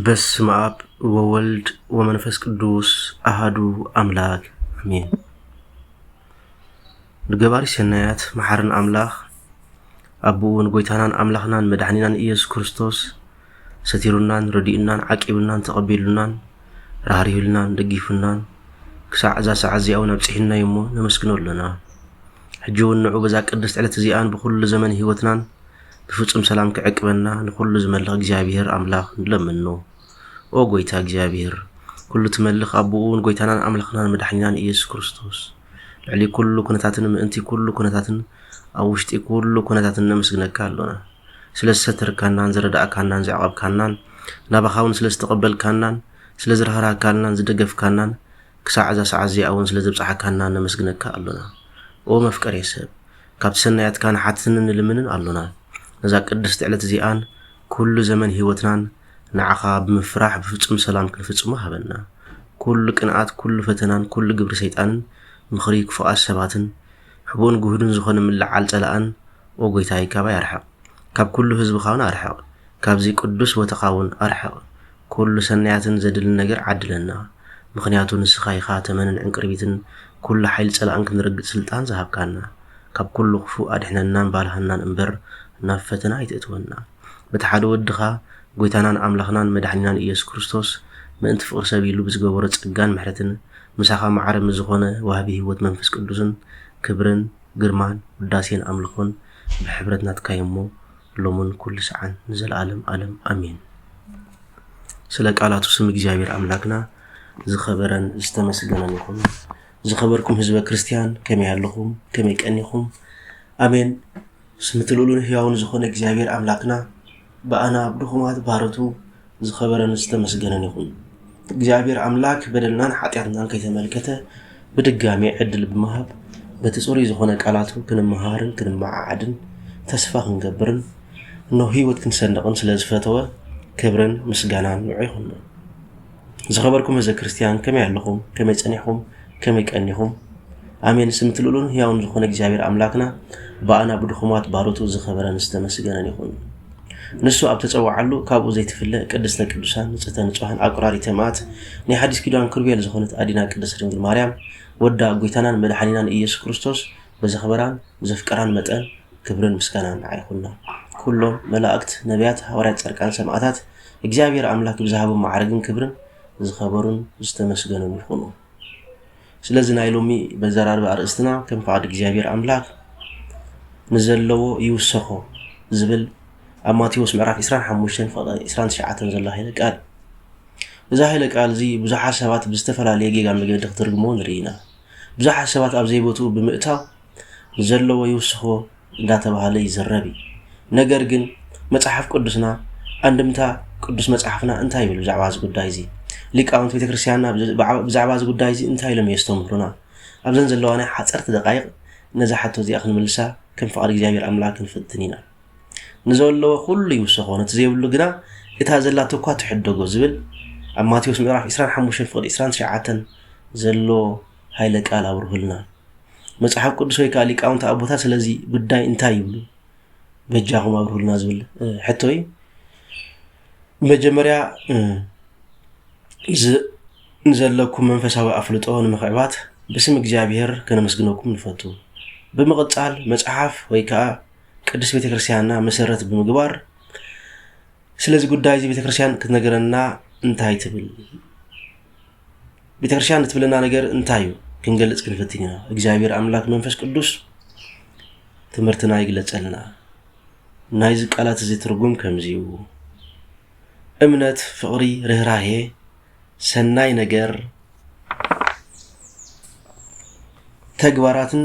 በስመ አብ ወወልድ ወመንፈስ ቅዱስ አሐዱ አምላክ አሜን። ንገባሪ ሰናያት መሐርን አምላኽ አቡውን ጎይታናን አምላኽናን መድኃኒናን ኢየሱስ ክርስቶስ ሰቲሩናን ረዲኡናን ዓቂብናን ተቐቢሉናን ራህሪሁልናን ደጊፉናን ክሳዕ እዛ ሰዓት እዚኣ እውን ኣብፅሒና እሞ ነመስግኖ ኣለና። ሕጂ እውን ንዑ በዛ ቅድስት ዕለት እዚኣን ብኩሉ ዘመን ህይወትናን بفصم سلام كعقبنا نكل زملخ እግዚአብሔር አምላኽ ንለምኖ ኦ ጎይታ እግዚአብሔር ኩሉ ትመልኽ አቡውን ጎይታናን አምላኽናን መድኃኒናን ኢየሱስ ክርስቶስ ለሊ ኩሉ ኩነታትን ምእንቲ ኩሉ ኩነታትን አውሽጢ ኩሉ ኩነታትን ነመስግነካ ኣለና ስለሰተርካናን ዘረዳእካናን ዘዓቀብካናን ናባኻውን ስለስተቀበልካናን ስለዝረሃራካናን ዝደገፍካናን ክሳዕ ዛ ሰዓት እዚኣውን ስለዝብፅሓካናን ነመስግነካ ኣለና ኦ መፍቀሬ ሰብ ካብ ሰናያትካን ሓትንን ንልምንን ኣለና نزا قدست علت زيان كل زمن هيوتنان نعخا بمفراح بفصم سلام كنفصمو هبنا كل قناعات كل فتنان كل جبر شيطان مخريك فؤاس سباتن حبون جهودن زخون من لعال صلان او غيتاي كابا يرحق كاب كل حزب خاون ارحق كاب زي قدوس وتقاون ارحق كل سنياتن زدل نجر عدلنا مخنياتو نسخايخا تمنن انقربيتن كل حيل صلان كنرغ سلطان زهبكانا كاب كل خفو ادحننان بالهنان انبر نفتنا يتأتونا بتحدو الدخا قويتانان أملاخنان مدحنان إياس كريستوس ما انت فقر سبيلو بزقورت سقان محرتن مساخا معارم مزخونة وهبه هوت منفس قدوسن كبرن قرمان وداسين أملاخون بحبرتنا تكايمو لومن كل ساعة نزل عالم أمين سلاك آلاتو سمك جابير أملاكنا زخبران استمسقنا نخون زخبركم هزبا كريستيان كمي هاللخوم كمي كأنيخوم أمين سمتلولون هياون زخون እግዚአብሔር አምላክና በአና ብዱኹማት ባረቱ ዝኸበረን ዝተመስገነን ይሁን እግዚአብሔር አምላክ በደልናን ኃጢአትናን ከይተመልከተ በድጋሚ ዕድል በመሃብ በተጾሪ ዝሆነ ቃላቱ ክንመሃርን ክንማዓድን ተስፋ ክንገብርን ነው ህይወት ክንሰንቅን ስለዝፈተወ ክብርን ምስጋናን ንዑ ይሁን ዝኸበርኩም ህዝበ ክርስቲያን ከመይ ኣለኹም ከመይ ጸኒሕኩም ከመይ ቀኒኹም አሜን ስምትልሉን ህያውን ዝሆነ እግዚአብሔር አምላክና بأنا بدخمات باروتو زخبران استمسجنا يكون نسوا أبتسوعلو كابو زيت فله قدسنا قدسان نصتن صحن أقراري تمات ني حديث كيدان كربيل زخونت أدينا قدس رنجل مريم ودا غويتانان مدحنينان إيسوس كريستوس بزخبران زفقران متن كبرن مسكانان عيخونا كلهم ملائكت نبيات حواريات صرقان سمعتات እግዚአብሔር አምላክ ብዛሃቡ ማዕረግን ክብርን ዝኸበሩን ዝተመስገኑ ይኹኑ ስለዚህ ናይሎሚ በዘራር አርእስትና ከም ፈቃድ እግዚአብሔር አምላክ نزلوا يوسخو زبل أماتيوس معرف إسران حموشين فضل إسران شعاتن زلا هيدا قال إذا هيدا قال زي بزح حسابات بستفلا ليجي قام لقى دكتور جمون رينا بزح حسابات أبزيبوتو بمئتا نزلوا يوسخو لا تبع لي زربي نجرجن متحف قدسنا عندمتا قدس متحفنا انتهي بالزعواز قدايزي ليك أنت في كريستيانا بزعواز قدايزي انتهي لم يستمرنا أبزن زلوا أنا حصرت دقائق نزحته زي أخن ملسا كم فقر እግዚአብሔር አምላክ ንፍትኒና ንዘለዎ ሁሉ ይውሰኾነ ተዘይብሉ ግና እታ ዘላቶ እኳ ትሕደጎ ዝብል ኣብ ማቴዎስ ምዕራፍ 25 ፍቅዲ 29 ዘሎ ኃይለ ቃል አብርሁልና መጽሐፍ ቅዱስ ወይ ካሊ ቃውንታ አቦታ ስለዚህ ጉዳይ እንታይ ይብሉ በጃኹም አብርሁልና ዝብል ሕቶይ መጀመሪያ ዘለኩም መንፈሳዊ አፍልጦ ንምኽዕባት በስም እግዚአብሔር ከነመስግነኩም ንፈቱ بمقطال مصحف ويكا قدس ቤተ ክርስቲያንና መሰረት በመግባር ስለዚህ ጉዳይ ቤተ ክርስቲያን ከተነገረና እንታይ ትብል ቤተ ክርስቲያን ትብልና ነገር እንታዩ ክንገልጽ ክንፈትኛ እግዚአብሔር አምላክ መንፈስ ቅዱስ ትምህርትና ይግለጽልና ናይዝ ቃላት እዚ ትርጉም ከምዚው እምነት ፍቅሪ ርህራሄ ሰናይ ነገር ተግባራትን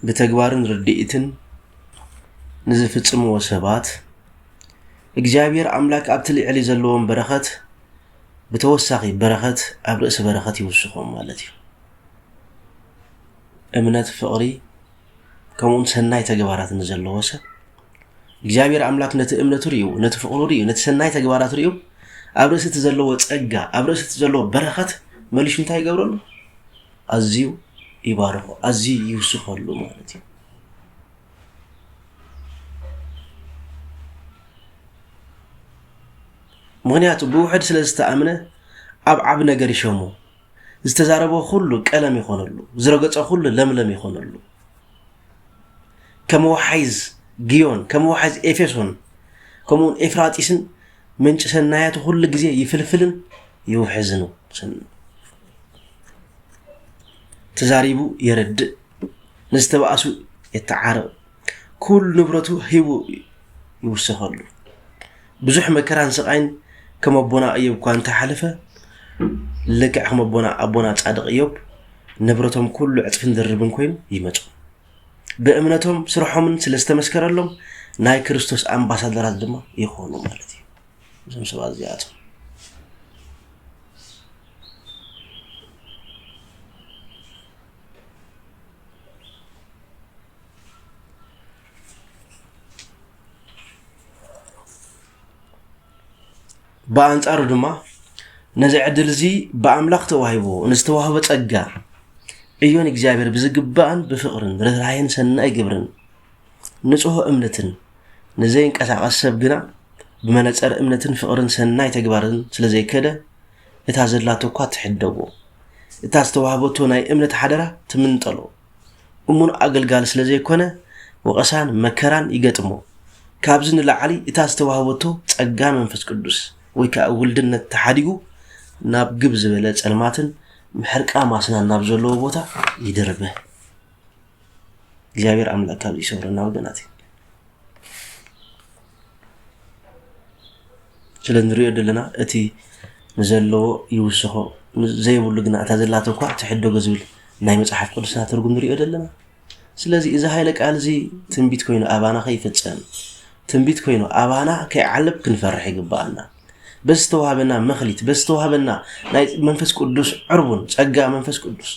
بتجبارن رديئتن نزفتصم وسبات እግዚአብሔር አምላክ አብትል ዕሊ ዘለዎም በረኸት በተወሳኺ በረኸት ኣብ ርእሲ በረኸት ይውስኾም ማለት እዩ እምነት ፍቅሪ ከምኡን ሰናይ ተግባራትን ዘለዎ ሰብ እግዚአብሔር አምላክ ነቲ እምነቱ ሪኡ ነቲ ፍቅሩ ሪኡ ነቲ ሰናይ ተግባራት ሪኡ ኣብ ርእሲ ዘለዎ ጸጋ ኣብ ርእሲ ዘለዎ በረኸት መልሽ እንታይ ይገብረሉ ኣዝዩ ይባረኹ ኣዝዩ ይውስኾሉ ማለት እዩ مغنياتو بوحد سلستأمنه أب نجار يشمو استزاربه كله كلام يخونلو زرقته كله لم يخونلو كم وحيز جيون كم وحيز إفسون كمون إفراتيسن من سنايات كل جزء يفلفلن يوحزنو سن تزاريبو يرد نستبقاسو يتعارب كل نبرته هيو يوسخلو بزح مكران سقين كم أبونا أيوب كان تحلفه لك أحم أبونا تصادق أيوب نبرتهم كل عطفن دربن كوين يمتو بأمنتهم سرحهم سلسته مسكر لهم ناي كريستوس أمباسادرات دما يخونوا مالتي زم سبا زياتهم بأنصار دما نزع عدل زي بأملاق توهيبو نستوهب تصقا ايون እግዚአብሔር بزقبان بفقرن رهراين سناي جبرن نصوه امنتن نزين قساقس ሰብ ግና بمنصر امنتن فقرن سناي تግባርን ስለዘይ ከደ እታዘላቶ እኳ ትሕደጎ እታስተዋህበቶ ናይ እምነት ሓደራ ትምንጠሎ እሙን አገልጋል ስለዘይ ኮነ ወቀሳን መከራን ይገጥሞ ካብዝን ለዓሊ እታስተዋህበቶ ጸጋ መንፈስ ቅዱስ ወይ ከውልድነት ተሓዲጉ ናብ ግብ ዝበለ ጸልማትን محرق أماسنا نابزلو بوتا يدربه እግዚአብሔር አምላክ አብ ይሰውርና ወገናቴ ስለንሪዮ ደለና እቲ ንዘሎ ይውስხო ዘይብሉ ግና ታዘላተ እኳ ትሕደጎ ዝብል ናይ መጽሐፍ ቅዱስና ትርጉም ንሪዮ ደለና ስለዚህ እዚ ኃይለ ቃል እዚ ትንቢት ኮይኑ አባና ከይፈጸም ትንቢት ኮይኑ አባና ከይዓለብ ክንፈርሕ ይግባአና بستوهبنا مخليت بستوهبنا ناي منفس قدوس عربون ጸጋ منفس قدوس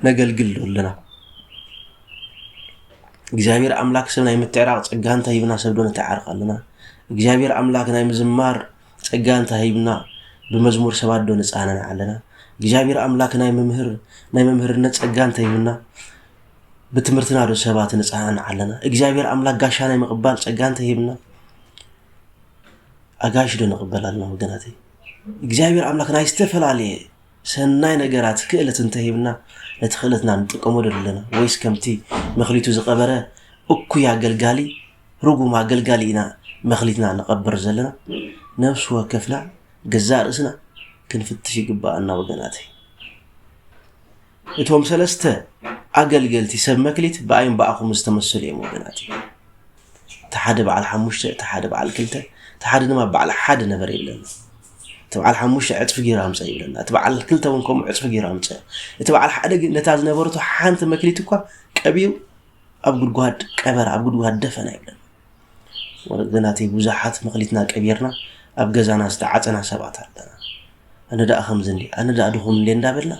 نغلغل لنا እግዚአብሔር አምላክ ሰው ናይ ምትዕራቅ ጸጋን ታይብና ሰብዶነ ተዓርቃለና እግዚአብሔር አምላክ ናይ ምዝማር ጸጋን ታይብና በመዝሙር ሰባዶ ነጻነና አለና እግዚአብሔር አምላክ ናይ መምህርነት ጸጋን ታይብና በትምርትና ዶ ሰባት ነጻነና አለና እግዚአብሔር አምላክ ጋሻ ናይ መቅባል ጸጋን ታይብና አጋሽ ደነ ቀበላልና ወገናቴ እግዚአብሔር አምላክ ናይ ዝተፈላልየ ሰናይ ነገራት ክእለትን ተሂብና ለተخلتና እንጥቀሞ ደለና ወይስ ከምቲ መخليቱ ዝቀበረ እኩያ አገልጋሊ ሩጉም አገልጋሊና መخليትና ነቀበር ዘለና ነፍስ ወከፍላ ገዛር እስና ክንፍትሽ ይግባአና ወገናቴ እቶም ሰለስተ አገልገልቲ ሰብ መክሊት በአይን በአኹም ዝተመስሉ እዮም ወገናቴ ተሓደ በዓል ሓሙሽተ ተሓደ በዓል ክልተ تحد ما بعل حد نبر يلنا تبع الحموش عطف جيرام صايب لنا تبع الكل تونكم عطف جيرام صايب تبع الحد نتاز نبرته حانت مكليتكوا قبيو ابغد غاد قبر ابغد غاد دفنا يلنا ورغناتي بزحات مخليتنا قبيرنا ابغزانا استعصنا سبات علنا انا دا خمزندي انا دا ادهم لي እንዳበልና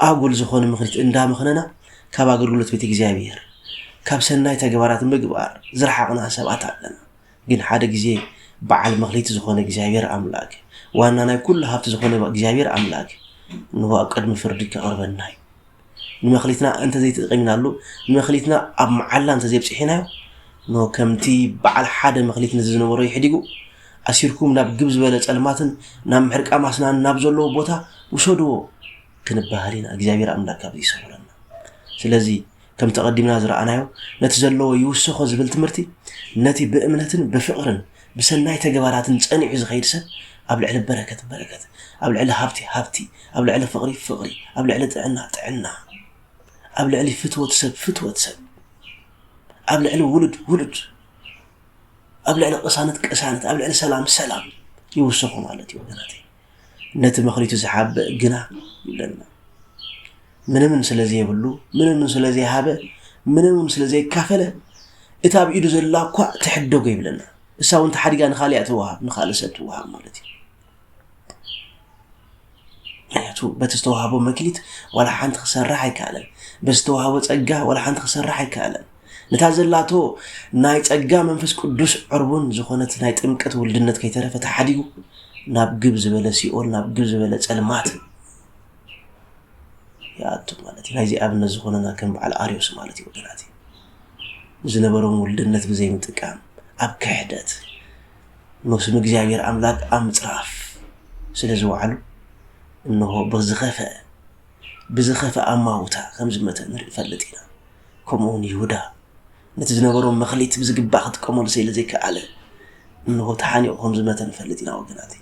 አጉል ዝሆነ ምክሪት እንዳመخننا ካብ አገልግሎት ቤት እግዚአብሔር ካብ ሰናይ ተግባራት ምግባር ዝርሐቅና ሰባት አለና ግን ሓደ ጊዜ بعل مخليت زخون እግዚአብሔር አምላክ ዋና ናይ ኩሉ ሀብት ዝሆነ እግዚአብሔር አምላክ ነው አቀድም ፍርድክ አርበናይ ንመخليትና እንተ ዘይት ተቀሚናሉ ንመخليትና አብ መዓላ እንተ ዘይብጽሒናዮ ነው ከምቲ بعل ሓደ መخليት ንዝነበሩ ይሕዲጉ አሲርኩም ናብ ግብዝ በለ ጸልማትን ናብ ምሕርቃ ማስናን ናብ ዘሎ ቦታ ውሰድዎ ክንባህሊና እግዚአብሔር አምላክ አብ ይሰውረና ስለዚህ ከም ተቀዲምና ዝራአናዮ ነቲ ዘሎ ይውስኾ ዝብል ትምርቲ ነቲ በእምነትን በፍቅርን بسناي تجباراتن ጸኒዑ ዝኸይድ ሰብ ኣብ ልዕሊ በረከት ኣብ ልዕሊ ሃብቲ ኣብ ልዕሊ ፍቅሪ ኣብ ልዕሊ ጥዕና ኣብ ልዕሊ ፍትወት ሰብ ኣብ ልዕሊ ውሉድ ኣብ ልዕሊ ቅሳነት ኣብ ልዕሊ ሰላም ይውስኹ ማለት እዩ ወገናቴ ነቲ መኽሊቱ ዝሓበ ግና ይብለና ምንም ስለዚህ ይብሉ ምንም ስለዚህ ሃበ ምንም ስለዚህ ካፈለ እታ ብኢዱ ዘላ እኳ ትሕደጎ ይብለና እሳውን ተሐዲጋ ንኻሊያ ተዋሃብ ንኻልሰት ተዋሃብ ማለት እዩ ያቱ በተስተዋሃቦ መክሊት ወላ ሓንቲ ክሰርሕ አይካለን በስተዋሃቦ ጸጋ ወላ ሓንቲ ክሰርሕ አይካለን ነታዘላቶ ናይ ጸጋ መንፈስ ቅዱስ ዕርቡን ዝኾነት ናይ ጥምቀት ውልድነት ከይተረፈ ተሐዲጉ ናብ ግብ ዝበለ ሲኦል ናብ ግብ ዝበለ ጸልማት ያቱ ማለት ናይ ዚ ኣብነ ዝኾነና ከም በዓል አርዮስ ማለት እዩ ወገናቴ ዝነበረው ውልድነት በዘይ ምጥቃም أب كحدت نوسم እግዚአብሔር አምላክ አምጽራፍ ስለዚህ ወዓሉ እነሆ بزخفة أماوتا خمس متى فلتينا كمون يهودا نتزنبرون مخليت بزقباخت كمون سيل زي كعلى إنه تحاني خمس متى فلتينا وقناتي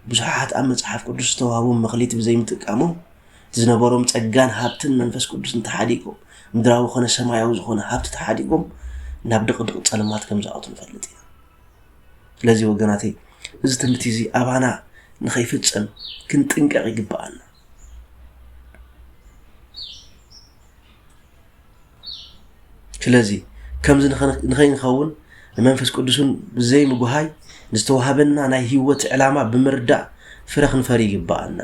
بزحات أمن صحاف قدس توهابون مخليت بزي متقامو تزنبرون تأجان هابتن منفس قدس انتحاديكم مدراو خنا السماء وزخنا هابت تحاديكم نبدأ قد سلامات كم زعوتن فلتينا لازم وقناتي إذا تمتيزي أبانا نخيفت سن كنت انقعي قبانا ስለዚህ ከምዝ ንኸይን ኸውን መንፈስ ቅዱስን ብዘይ ምጉሃይ ንስተዋሃበና ናይ ህይወት ዕላማ ብምርዳእ ፍረኽ ንፈሪ ይግባአና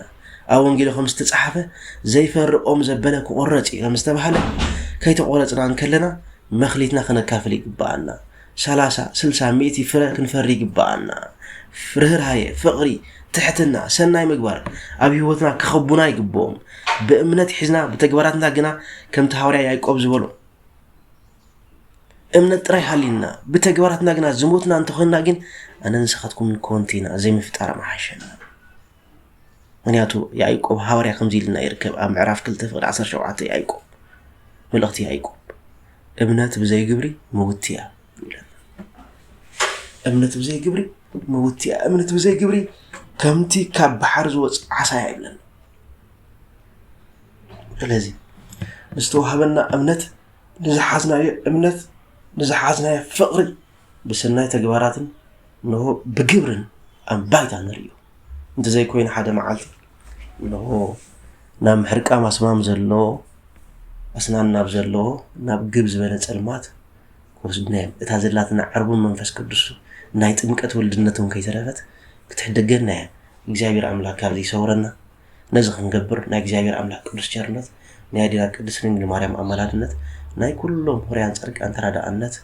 ኣብ ወንጌል ከም ዝተጻሕፈ ዘይፈርኦም ዘበለ ክቆረጽ ከም ዝተባሃለ ከይተቆረጽና እንከለና መኽሊትና ከነካፈል ይግባአና 30 60 100 ፍረ ክንፈሪ ይግባአና ፍርህራየ ፍቕሪ ትሕትና ሰናይ ምግባር ኣብ ህይወትና ክኸቡና ይግባኦም በእምነት ሒዝና በተግባራትና ግና ከም ተሐዋርያ ያዕቆብ ዝበሎ እምነት ጥራይ ሃሊና በተግባራትና ግና ዝሞትና እንተኾንና ግን ኣነንሰኻትኩም ኮንቲና ዘይምፍጣር ማሐሸና ምክንያቱ ያዕቆብ ሐዋርያ ከምዚ ኢልና ይርከብ ኣብ ምዕራፍ 2:17 ያዕቆብ መልእኽቲ ያዕቆብ እምነት ብዘይ ግብሪ መውትያ ይላል እምነት ብዘይ ግብሪ መውትያ እምነት ብዘይ ግብሪ ከምቲ ካብ ባሕር ዝወጽእ ዓሳ ይብለን ስለዚህ ንስተዋሃበና እምነት ንዝሓዝናዮ እምነት نزحزنا فقري بسناي تجباراتن إنه بجبرن أم بايت عن الريو أنت زي كوين حدا معلتي إنه نام حركة ما سمام زلوا أسنان ناب زلوا ناب جبز بين المات كوس بنام تهزلاتنا عربون منفس كدس نايت إنك تولد النتون كي ترفت كتحدقنا إجابير أملاك هذه صورنا نزخ نجبر نجابير أملاك كدس جرنت نادي لك كدسين لمريم أملاتنا ናይ ኩሎም ሆሪያን ጻድቅ አንተራዳአነት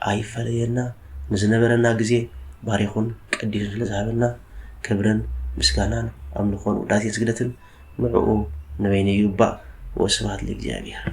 አይፈለየና ንዝነበረና ጊዜ ባሪኹን ቀዲስ ስለዛበና ክብርን ምስጋናን አምልኾን ወዳሴ ስግደትን ምዕኡ ንበይነ ይባ ወስብሐት ለእግዚአብሔር